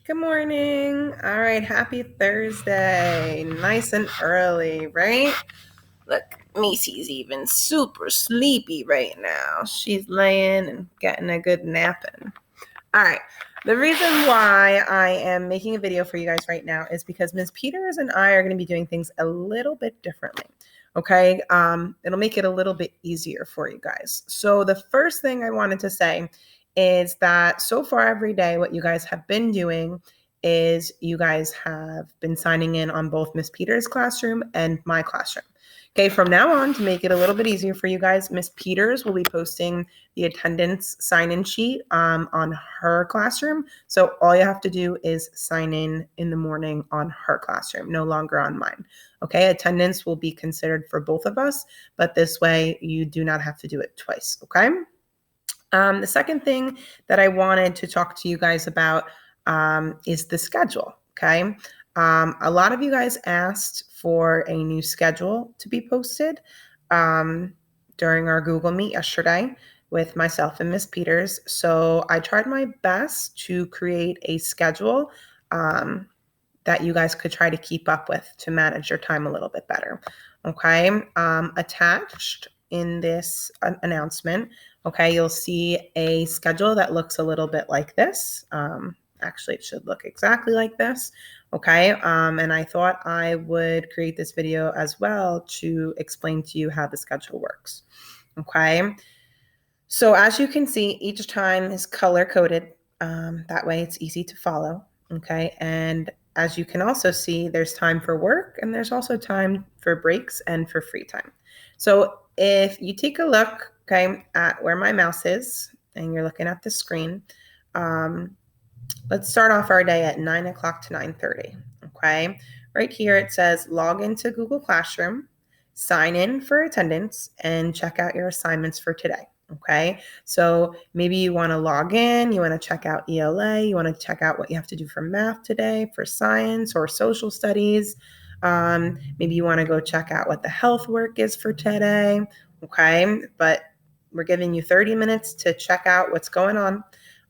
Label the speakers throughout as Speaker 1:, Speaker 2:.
Speaker 1: Good morning. All right, happy Thursday. Nice and early, right? Look, Macy's even super sleepy right now. She's laying and getting a good nap in. All right. The reason why I am making a video for you guys right now is because Ms. Peters and I are going to be doing things a little bit differently. Okay. It'll make it a little bit easier for you guys. So the first thing I wanted to say is that so far every day, what you guys have been doing is you guys have been signing in on both Ms. Peters' classroom and my classroom. Okay, from now on, to make it a little bit easier for you guys, Ms. Peters will be posting the attendance sign-in sheet on her classroom. So all you have to do is sign in the morning on her classroom, no longer on mine. Okay, attendance will be considered for both of us, but this way you do not have to do it twice, okay? The second thing that I wanted to talk to you guys about is the schedule, okay? A lot of you guys asked for a new schedule to be posted during our Google Meet yesterday with myself and Miss Peters. So I tried my best to create a schedule that you guys could try to keep up with to manage your time a little bit better. Okay. Attached in this announcement, okay, you'll see a schedule that looks a little bit like this. Actually, it should look exactly like this. Okay. And I thought I would create this video as well to explain to you how the schedule works. Okay. So as you can see, each time is color coded. That way it's easy to follow. Okay. And as you can also see, there's time for work and there's also time for breaks and for free time. So if you take a look, okay, at where my mouse is and you're looking at the screen, let's start off our day at 9 o'clock to 9:30. Okay. Right here it says log into Google Classroom, sign in for attendance, and check out your assignments for today. Okay, so maybe you want to log in, you want to check out ELA, you want to check out what you have to do for math today, for science or social studies. Maybe you want to go check out what the health work is for today. Okay, but we're giving you 30 minutes to check out what's going on.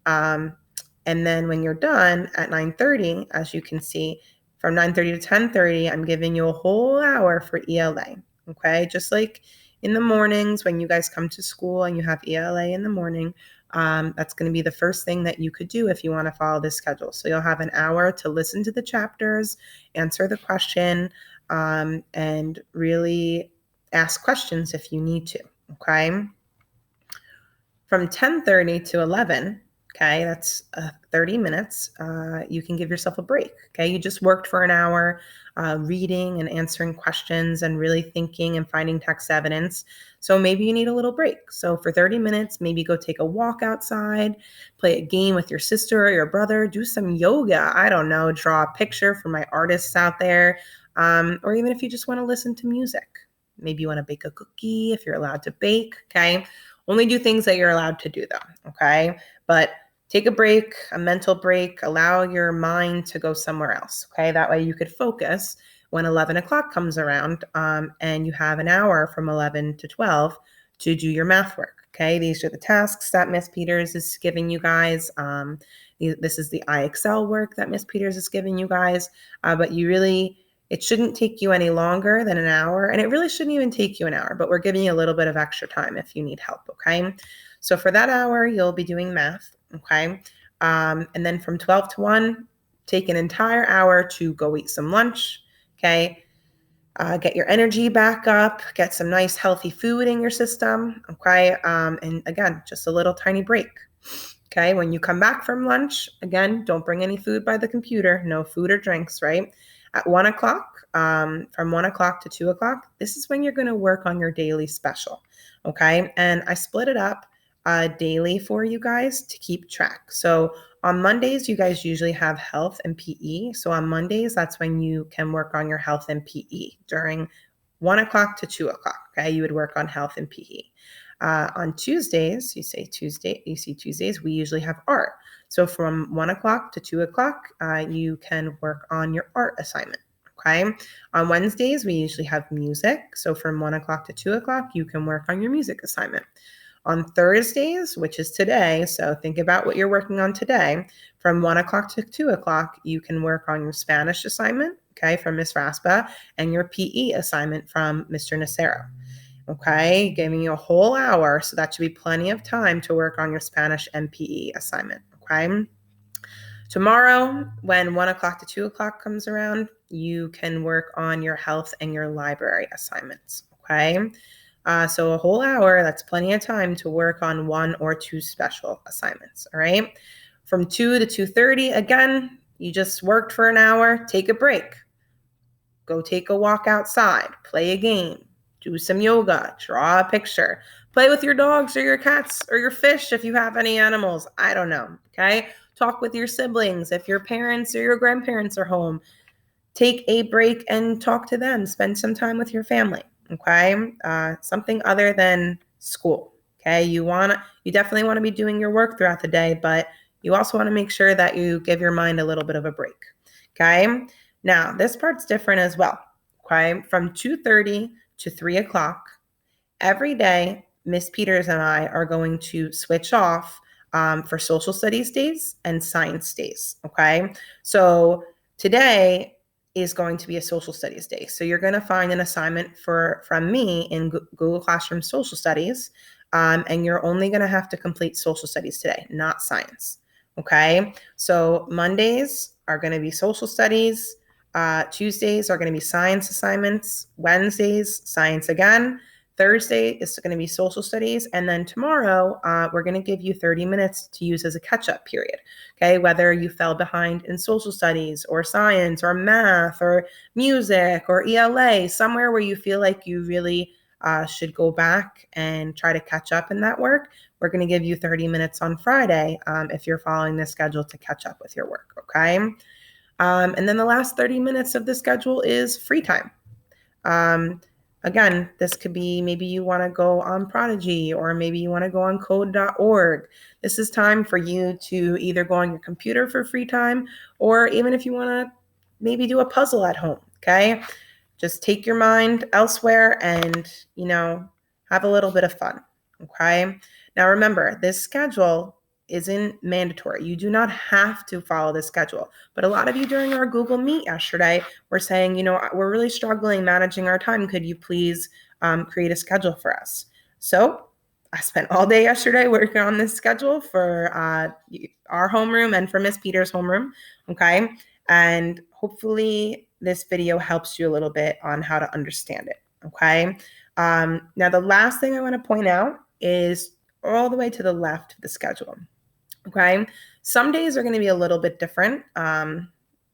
Speaker 1: And then when you're done at 9:30, as you can see, from 9:30 to 10:30, I'm giving you a whole hour for ELA. Okay, just like in the mornings when you guys come to school and you have ELA in the morning, that's going to be the first thing that you could do if you want to follow this schedule. So you'll have an hour to listen to the chapters, answer the question, and really ask questions if you need to. Okay. From 10:30 to 11, okay, that's 30 minutes. You can give yourself a break. Okay, you just worked for an hour reading and answering questions and really thinking and finding text evidence. So maybe you need a little break. So for 30 minutes, maybe go take a walk outside, play a game with your sister or your brother, do some yoga. I don't know, draw a picture for my artists out there. Or even if you just want to listen to music. Maybe you want to bake a cookie if you're allowed to bake. Okay. Only do things that you're allowed to do, though, okay? But take a break, a mental break, allow your mind to go somewhere else, okay? That way you could focus when 11 o'clock comes around and you have an hour from 11 to 12 to do your math work, okay? These are the tasks that Miss Peters is giving you guys. This is the IXL work that Miss Peters is giving you guys, but it shouldn't take you any longer than an hour, and it really shouldn't even take you an hour, but we're giving you a little bit of extra time if you need help, okay? So for that hour, you'll be doing math, okay? And then from 12 to 1, take an entire hour to go eat some lunch, okay? Get your energy back up, get some nice healthy food in your system, okay? And again, just a little tiny break. Okay, when you come back from lunch, again, don't bring any food by the computer, no food or drinks, right? At 1 o'clock, from 1 o'clock to 2 o'clock, this is when you're going to work on your daily special, okay? And I split it up daily for you guys to keep track. So on Mondays, you guys usually have health and PE. So on Mondays, that's when you can work on your health and PE during 1 o'clock to 2 o'clock, okay? You would work on health and PE. On Tuesdays, you see Tuesdays, we usually have art. So from 1 o'clock to 2 o'clock, you can work on your art assignment, okay? On Wednesdays, we usually have music. So from 1 o'clock to 2 o'clock, you can work on your music assignment. On Thursdays, which is today, so think about what you're working on today, from 1 o'clock to 2 o'clock, you can work on your Spanish assignment, okay, from Miss Raspa, and your PE assignment from Mr. Nacero. Okay, giving you a whole hour, so that should be plenty of time to work on your Spanish and PE assignment, okay? Tomorrow, when 1 o'clock to 2 o'clock comes around, you can work on your health and your library assignments, okay? So a whole hour, that's plenty of time to work on 1 or 2 special assignments, all right? From 2 to 2:30, again, you just worked for an hour, take a break. Go take a walk outside, play a game, do some yoga, draw a picture, play with your dogs or your cats or your fish if you have any animals. I don't know, okay? Talk with your siblings if your parents or your grandparents are home. Take a break and talk to them. Spend some time with your family, okay? Something other than school, okay? You definitely want to be doing your work throughout the day, but you also want to make sure that you give your mind a little bit of a break, okay? Now, this part's different as well, okay? From 2:30 to 3 o'clock, every day, Miss Peters and I are going to switch off for social studies days and science days, okay? So today is going to be a social studies day. So you're going to find an assignment from me in Google Classroom Social Studies, and you're only going to have to complete social studies today, not science, okay? So Mondays are going to be social studies. Tuesdays are going to be science assignments. Wednesdays, science again. Thursday is going to be social studies. And then tomorrow, we're going to give you 30 minutes to use as a catch-up period, okay? Whether you fell behind in social studies or science or math or music or ELA, somewhere where you feel like you really should go back and try to catch up in that work, we're going to give you 30 minutes on Friday if you're following this schedule to catch up with your work, okay? And then the last 30 minutes of the schedule is free time. Again, this could be maybe you want to go on Prodigy or maybe you want to go on code.org. This is time for you to either go on your computer for free time or even if you want to maybe do a puzzle at home, okay? Just take your mind elsewhere and, have a little bit of fun, okay? Now remember, this schedule isn't mandatory. You do not have to follow this schedule. But a lot of you during our Google Meet yesterday were saying, we're really struggling managing our time. Could you please create a schedule for us? So I spent all day yesterday working on this schedule for our homeroom and for Miss Peters' homeroom, okay? And hopefully this video helps you a little bit on how to understand it, okay? Now, the last thing I want to point out is all the way to the left of the schedule. Okay. Some days are going to be a little bit different,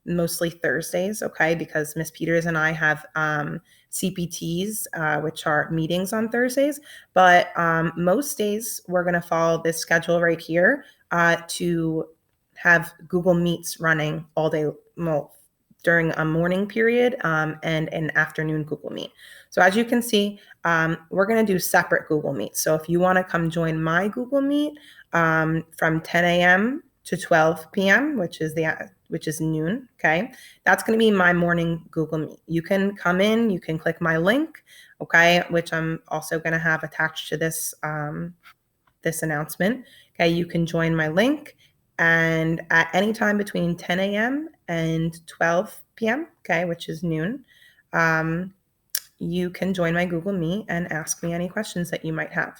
Speaker 1: mostly Thursdays, okay, because Miss Peters and I have CPTs, which are meetings on Thursdays. But most days we're going to follow this schedule right here to have Google Meets running all day during a morning period and an afternoon Google Meet. So as you can see, we're going to do separate Google Meets. So if you want to come join my Google Meet from 10 a.m. to 12 p.m., which is noon, okay? That's going to be my morning Google Meet. You can come in, you can click my link, okay, which I'm also going to have attached to this this announcement. Okay, you can join my link, and at any time between 10 a.m. and 12 p.m., okay, which is noon, you can join my Google Meet and ask me any questions that you might have.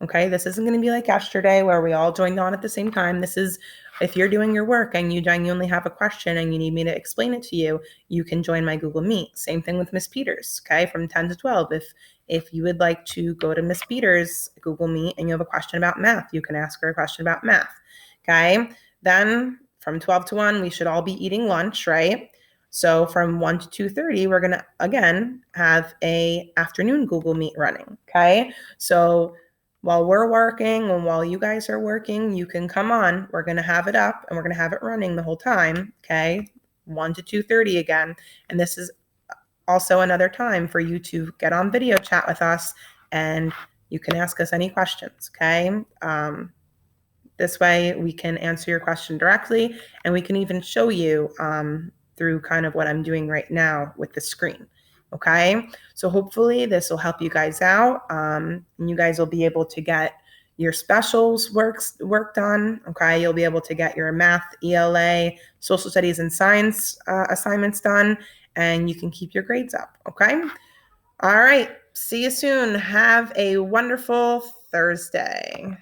Speaker 1: Okay, this isn't going to be like yesterday where we all joined on at the same time. This is if you're doing your work and you genuinely have a question and you need me to explain it to you, you can join my Google Meet. Same thing with Miss Peters, okay, from 10 to 12. If you would like to go to Miss Peters' Google Meet and you have a question about math, you can ask her a question about math, okay? Then from 12 to 1, we should all be eating lunch, right? So from 1 to 2:30, we're going to, again, have a afternoon Google Meet running, okay? So while we're working and while you guys are working, you can come on. We're going to have it up and we're going to have it running the whole time, okay? 1 to 2:30 again. And this is also another time for you to get on video chat with us and you can ask us any questions, okay? This way we can answer your question directly and we can even show you through kind of what I'm doing right now with the screen, okay? So hopefully this will help you guys out and you guys will be able to get your specials work done. Okay, you'll be able to get your math, ELA, social studies, and science assignments done, and you can keep your grades up. Okay. All right. See you soon. Have a wonderful Thursday.